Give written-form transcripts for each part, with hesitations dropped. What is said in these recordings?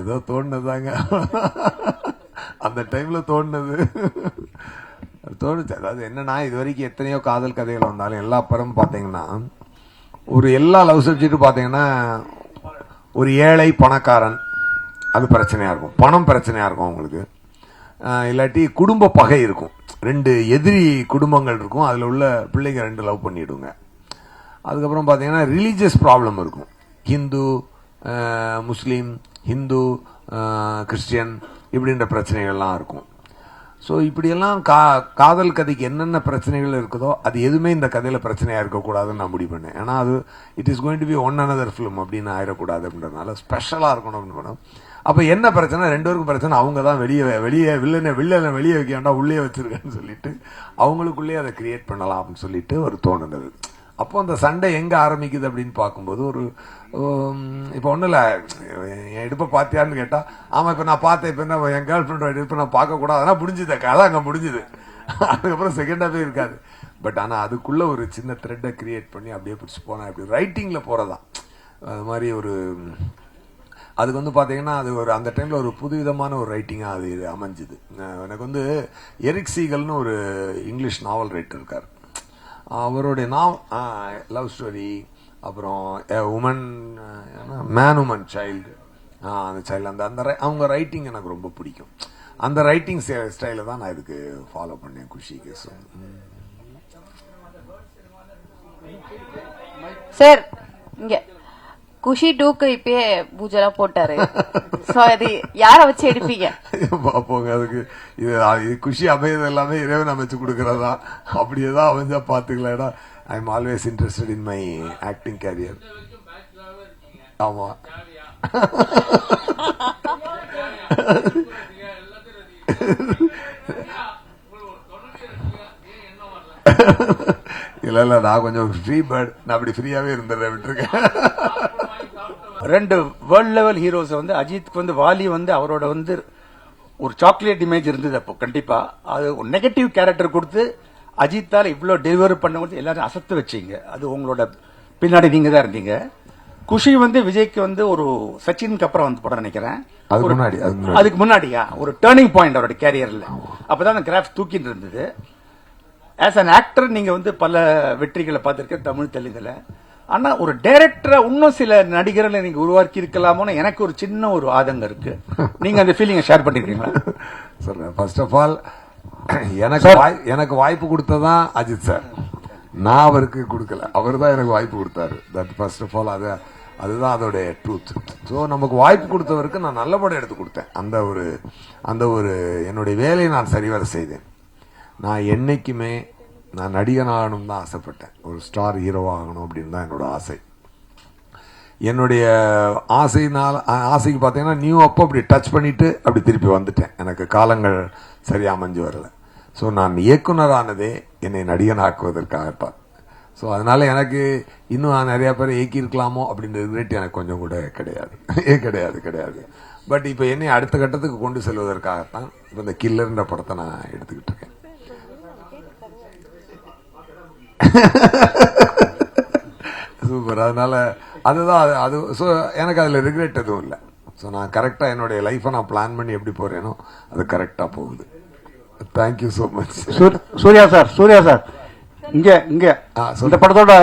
ஏதோ தோணுதாங்க, அந்த டைம்ல தோணுது தோணுச்சு. அதாவது என்னன்னா, இது வரைக்கும் எத்தனையோ காதல் கதைகள் வந்தாலும் எல்லா படமும் பார்த்தீங்கன்னா, ஒரு எல்லா லவ் சப்ஜெக்டும் பார்த்தீங்கன்னா, ஒரு ஏழை பணக்காரன் அது பிரச்சனையா இருக்கும், பணம் பிரச்சனையா இருக்கும் அவங்களுக்கு. இல்லாட்டி குடும்ப பகை இருக்கும், ரெண்டு எதிரி குடும்பங்கள் இருக்கும், அதில் உள்ள பிள்ளைங்க ரெண்டு லவ் பண்ணிடுங்க. அதுக்கப்புறம் பார்த்தீங்கன்னா ரிலீஜியஸ் ப்ராப்ளம் இருக்கும், ஹிந்து முஸ்லீம், ஹிந்து கிறிஸ்டியன் இப்படின்ற பிரச்சனைகள்லாம் இருக்கும். ஸோ இப்படியெல்லாம் காதல் கதைக்கு என்னென்ன பிரச்சனைகள் இருக்குதோ அது எதுவுமே இந்த கதையில் பிரச்சனையாக இருக்கக்கூடாதுன்னு நான் முடிவு பண்ணேன். ஏன்னா அது it is going to be one another film அப்படின்னு ஆயிடக்கூடாது அப்படின்றதுனால ஸ்பெஷலாக இருக்கணும் அப்படின்னு பண்ணோம். அப்போ என்ன பிரச்சனை, ரெண்டு பேருக்கும் பிரச்சனை, அவங்க தான் வெளியே வில்லனை வெளியே வைக்க வேண்டாம் உள்ளே வச்சிருக்கேன்னு சொல்லிட்டு அவங்களுக்குள்ளேயே அதை கிரியேட் பண்ணலாம் அப்படின்னு சொல்லிட்டு ஒரு தோணுனது. அப்போ அந்த சண்டை எங்கே ஆரம்பிக்குது அப்படின்னு பார்க்கும்போது, ஒரு இப்போ ஒன்றும் இல்லை, என் இடுப்பை பார்த்தியான்னு கேட்டால் ஆமாம் இப்போ நான் பார்த்தேன், இப்போ என்ன என் கேர்ள் ஃப்ரெண்டோட இடுப்பு நான் பார்க்கக்கூடாது, அதெல்லாம் முடிஞ்சுது, கதை அங்கே முடிஞ்சுது. அதுக்கப்புறம் செகண்டாகவே இருக்காது. பட் ஆனால் அதுக்குள்ளே ஒரு சின்ன த்ரெட்டை கிரியேட் பண்ணி அப்படியே பிடிச்சி போனால் அப்படி ரைட்டிங்கில் போகிறதான் அது மாதிரி ஒரு அதுக்கு வந்து பார்த்தீங்கன்னா அது ஒரு அந்த டைமில் ஒரு புதுவிதமான ஒரு ரைட்டிங்காக அது அமைஞ்சுது. எனக்கு வந்து எரிக் சீகல்னு ஒரு இங்கிலீஷ் நாவல் ரைட்டர் இருக்கார், அவருடைய லவ் ஸ்டோரி, அப்புறம் உமன் மேன் உமன் சைல்டு, அந்த சைல்டு அந்த அவங்க ரைட்டிங் எனக்கு ரொம்ப பிடிக்கும். அந்த ரைட்டிங் ஸ்டைலை தான் நான் இதுக்கு ஃபாலோ பண்ணேன் குஷிக்கு. சார் இங்க குஷி 2க்கு இப்பயே பூஜெல்லாம் போட்டாரு, அது யார வச்சு எடுப்பீங்க பாப்போங்க. அதுக்கு இது குஷி அமையது எல்லாமே இறைவன் அமைச்சு கொடுக்கறதா, அப்படியேதான் அமைஞ்சா பாத்துக்கலடா. I am always interested in my acting career. ஆமா, இல்ல நான் கொஞ்சம் ஃப்ரீ பேர்ட், நான் அப்படி ஃப்ரீயாவே இருந்துடுறேன், விட்டுருக்கேன். ரெண்டு வேர்ல்ட் லெவல் ஹீரோஸ் வந்து அஜித்துக்கு வந்து வாலி வந்து அவரோட வந்து ஒரு சாக்லேட் இமேஜ் இருந்தது. அப்போ கண்டிப்பா அது ஒரு நெகட்டிவ் கேரக்டர் கொடுத்து அஜித்தால இவ்வளவு டெலிவரி பண்ண எல்லாரும் அசத்து வச்சீங்க. அது உங்களோட பின்னாடி நீங்க தான் இருந்தீங்க. குஷி வந்து விஜய்க்கு வந்து ஒரு சச்சினுக்கு அப்புறம் வந்து படம் நினைக்கிறேன், அதுக்கு முன்னாடியா ஒரு டேர்னிங் பாயிண்ட் அவரோட கேரியர்ல. அப்பதான் அந்த கிராஃப் தூக்கிட்டு இருந்தது. ஆஸ் அன் ஆக்டர் நீங்க வந்து பல வெற்றிகளை பார்த்திருக்க தமிழ் தெலுங்குல. ஆனா ஒரு டைரக்டரா இன்னும் சில நடிகர்களை நீங்க உருவாக்கி இருக்கலாமோன்னு எனக்கு ஒரு சின்ன ஒரு ஆதங்கம் இருக்கு. நீங்க அந்த ஃபீலிங்கை ஷேர் பண்ணிருக்கீங்களா? சொல்றேன். ஃபர்ஸ்ட் ஆஃப் ஆல் எனக்கு வாய்ப்பு கொடுத்ததான் அஜித் சார், நான் அவருக்கு கொடுக்கல, அவர் தான் எனக்கு வாய்ப்பு கொடுத்தாரு. தட் ஃபர்ஸ்ட் ஆஃப் ஆல் அதுதான் அதோடைய ட்ரூத். ஸோ நமக்கு வாய்ப்பு கொடுத்தவருக்கு நான் நல்ல படம் எடுத்து கொடுத்தேன். அந்த ஒரு என்னுடைய வேலையை நான் சரிவர செய்தேன். நான் என்னைக்குமே நான் நடிகன் ஆகணும் தான் ஆசைப்பட்டேன், ஒரு ஸ்டார் ஹீரோவா ஆகணும் அப்படின்னு தான் என்னோட ஆசை. என்னுடைய ஆசைக்கு பார்த்தீங்கன்னா நியூ அப்போ அப்படி டச் பண்ணிட்டு அப்படி திருப்பி வந்துட்டேன். எனக்கு காலங்கள் சரியா அமைஞ்சு வரல. ஸோ நான் இயக்குனரானதே என்னை நடிகன் ஆக்குவதற்காகத்தான். ஸோ அதனால எனக்கு இன்னும் நிறைய பேர் இயக்கியிருக்கலாமோ அப்படின்ற ரிக்ரெட் எனக்கு கொஞ்சம் கூட கிடையாது. பட் இப்போ என்னை அடுத்த கட்டத்துக்கு கொண்டு செல்வதற்காகத்தான் இப்போ இந்த கில்லர்ன்ற படத்தை நான் எடுத்துக்கிட்டு இருக்கேன். சூப்பர். அதனால அதுதான் அது. ஸோ எனக்கு அதில் ரிக்ரெட் எதுவும் இல்லை. ஸோ நான் கரெக்டாக என்னுடைய லைஃப்பை நான் பிளான் பண்ணி எப்படி போறேனோ அது கரெக்டாக போகுது. Thank you so much. Suriya sir இங்க இந்த படத்தோட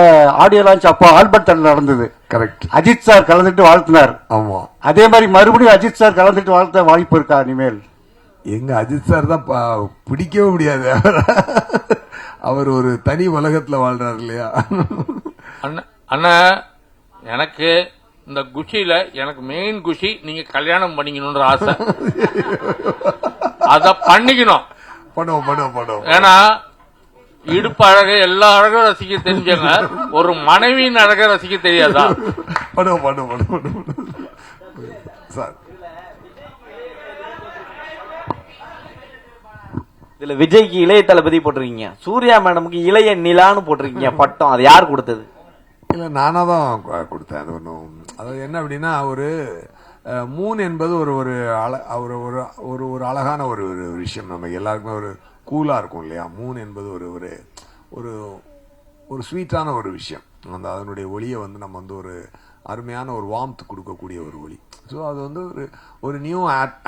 ஆடியோ லான்ச் அப்போ ஆல்பர்ட் தட்டில் நடந்தது. கரெக்ட். அஜித் சார் கலந்துட்டு வாழ்த்தினார். ஆமா, அதே மாதிரி மறுபடியும் அஜித் சார் கலந்துட்டு வாழ்த்த வாய்ப்பு இருக்கா இனிமேல்? எங்க அஜித் சார் தான் பிடிக்கவே முடியாது. அவர் ஒரு தனி உலகத்துல வாழ்றாரு இல்லையா? அண்ணா எனக்கு இந்த குஷியில எனக்கு மெயின் குஷி நீங்க கல்யாணம் பண்ணிக்கணும்ன்ற ஆசை. அத பண்ணிக்கணும். பண்ணுவோம். ஏன்னா இடுப்பு அழக எல்லா அழகும் ரசிக்க தெரிஞ்சவங்க ஒரு மனைவியின் அழக ரசிக்க தெரியாதா? பண்ணுவோம் சார். இதுல விஜய்க்கு இளைய தளபதி போட்டிருக்கீங்க, சூர்யா மேடமுக்கு இளைய நிலான்னு போட்டிருக்கீங்க பட்டம். அது யார் கொடுத்தது? இல்ல நானா தான் கொடுத்தேன். அது ஒன்றும் அதாவது என்ன அப்படின்னா, ஒரு மூன் என்பது ஒரு அழகான ஒரு விஷயம். நம்ம எல்லாருக்குமே ஒரு கூலா இருக்கும் இல்லையா? மூன் என்பது ஒரு ஸ்வீட்டான ஒரு விஷயம். அந்த அதனுடைய ஒளியை வந்து நம்ம வந்து அருமையான ஒரு வார்ம்த் கொடுக்கக்கூடிய ஒரு ஒளி. ஸோ அது வந்து ஒரு நியூ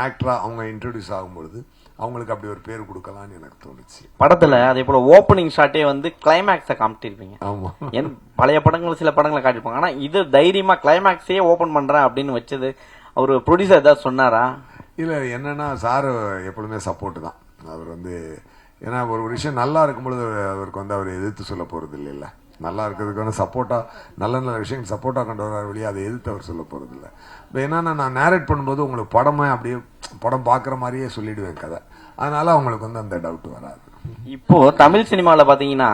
ஆக்டரா அவங்க இன்ட்ரடியூஸ் ஆகும்பொழுது அவங்களுக்கு அப்படி ஒரு பேர் கொடுக்கலாம்னு எனக்கு தோணுச்சு. படத்துல அதே போல ஓப்பனிங் ஷாட்டே வந்து கிளைமேக்ஸை காமிட்டிருப்பீங்க. ஆமா, பழைய படங்கள் சில படங்களை காட்டிருப்பாங்க, ஆனா இது தைரியமா கிளைமேக்ஸே ஓபன் பண்றேன் அப்படின்னு வச்சது அவர் ப்ரொடியூசர் ஏதாவது சொன்னாரா? இல்ல என்னன்னா சார் எப்பொழுதுமே சப்போர்ட் தான். அவர் வந்து ஏன்னா ஒரு விஷயம் நல்லா இருக்கும்பொழுது அவருக்கு வந்து அவர் எதிர்த்து சொல்ல போறது இல்ல, நல்லா இருக்கிறதுக்கான சப்போர்ட்டா நல்ல நல்ல விஷயங்கள் சப்போர்ட்டா கொண்டு வர வழியா அதை எதிர்த்து அவர் சொல்ல போறது இல்லை. இப்போ என்னன்னா நான் நேரேட் பண்ணும்போது உங்களுக்கு படமே அப்படியே படம் பார்க்குற மாதிரியே சொல்லிடுவேன் கதை, அதனால அவங்களுக்கு வந்து அந்த டவுட் வராது. இப்போ தமிழ் சினிமாவில் பாத்தீங்கன்னா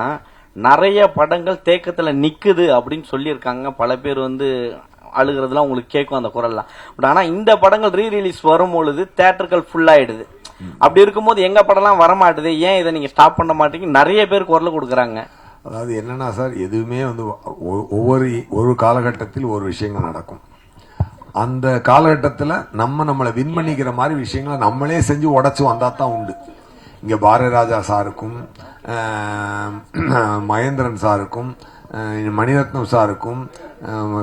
நிறைய படங்கள் தேக்கத்துல நிக்குது அப்படின்னு சொல்லியிருக்காங்க. பல பேர் வந்து அழுகிறதுலாம் உங்களுக்கு கேட்கும் அந்த குரல்லாம். பட் ஆனா இந்த படங்கள் ரீ ரிலீஸ் வரும்பொழுது தியேட்டர்கள் ஃபுல் ஆயிடுது. அப்படி இருக்கும்போது எங்க படம்லாம் வரமாட்டுது, ஏன் இதை நீங்க ஸ்டாப் பண்ண மாட்டீங்க, நிறைய பேர் குரல் கொடுக்குறாங்க. அதாவது என்னன்னா சார், எதுவுமே வந்து ஒரு காலகட்டத்தில் ஒரு விஷயங்கள் நடக்கும். அந்த காலகட்டத்தில் நம்மளை வின் பண்ணிக்கிற மாதிரி விஷயங்களை நம்மளே செஞ்சு உடைச்சு வந்தா தான் உண்டு. இங்க பாரதிராஜா சாருக்கும் மகேந்திரன் சாருக்கும் மணிரத்னம் சாருக்கும்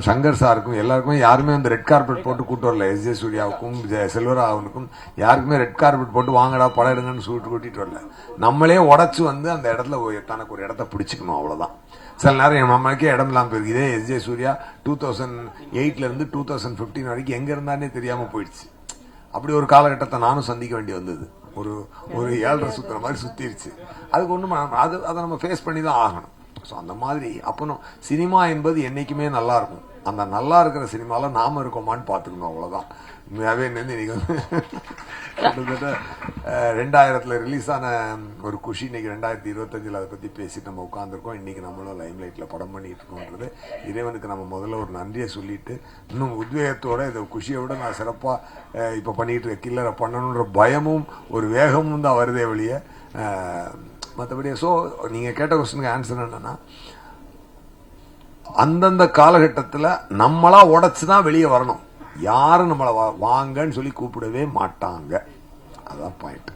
சங்கர் சாருக்கும் எல்லாருக்குமே யாருமே அந்த ரெட் கார்பெட் போட்டு கூட்டு வரல. எஸ்.ஜே. சூர்யாவுக்கும் செல்வராகவனுக்கும் யாருக்குமே ரெட் கார்பெட் போட்டு வாங்கடா படம் எடுங்கன்னு சொல்லிட்டு கூட்டிட்டு வரல. நம்மளே உடைச்சு வந்து அந்த இடத்துல தனக்கு ஒரு இடத்த பிடிச்சிக்கணும், அவ்வளவுதான். சில நேரம் என் நம்மளுக்கே இடம் இல்லாம போயிருக்கு. இதே எஸ்.ஜே. சூர்யா 2008 இருந்து 2015 வரைக்கும் எங்க இருந்தானே தெரியாம போயிடுச்சு. அப்படி ஒரு காலகட்டத்தை நானும் சந்திக்க வேண்டி வந்தது. ஒரு ஏழரை சுத்துற மாதிரி சுத்திருச்சு. அதுக்கு ஒண்ணும் அதை நம்ம ஃபேஸ் பண்ணி தான் ஆகணும். ஸோ அந்த மாதிரி அப்போ சினிமா என்பது என்னைக்குமே நல்லா இருக்கும். அந்த நல்லா இருக்கிற சினிமால நாம இருக்கோமான்னு பாத்துக்கணும், அவ்வளவுதான். உண்மையாவே இன்னைக்கு வந்து கிட்டத்தட்ட 2000 ரிலீஸ் ஆன ஒரு குஷி இன்னைக்கு 2025 அதை பத்தி பேசிட்டு நம்ம உட்காந்துருக்கோம். இன்னைக்கு நம்மளும் லைம் லைட்ல படம் பண்ணிட்டு இருக்கோன்றது இறைவனுக்கு நம்ம முதல்ல ஒரு நன்றியை சொல்லிட்டு, இன்னும் உத்வேகத்தோட இந்த குஷியை விட நான் சிறப்பா இப்ப பண்ணிட்டு இருக்க கில்லரை பண்ணணுன்ற பயமும் ஒரு வேகமும் தான் வருதே வெளியே மற்றபடி. ஸோ நீங்க கேட்ட கொஸ்டினுக்கு ஆன்சர் என்னன்னா, அந்தந்த காலகட்டத்தில் நம்மளா உடைச்சுதான் வெளியே வரணும். யாரும் நம்மளை வாங்கன்னு சொல்லி கூப்பிடவே மாட்டாங்க. அதான் பாயிண்ட்.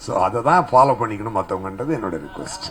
ஸோ அதை தான் ஃபாலோ பண்ணிக்கணும் மற்றவங்கன்றது என்னோட ரிக்வெஸ்ட்.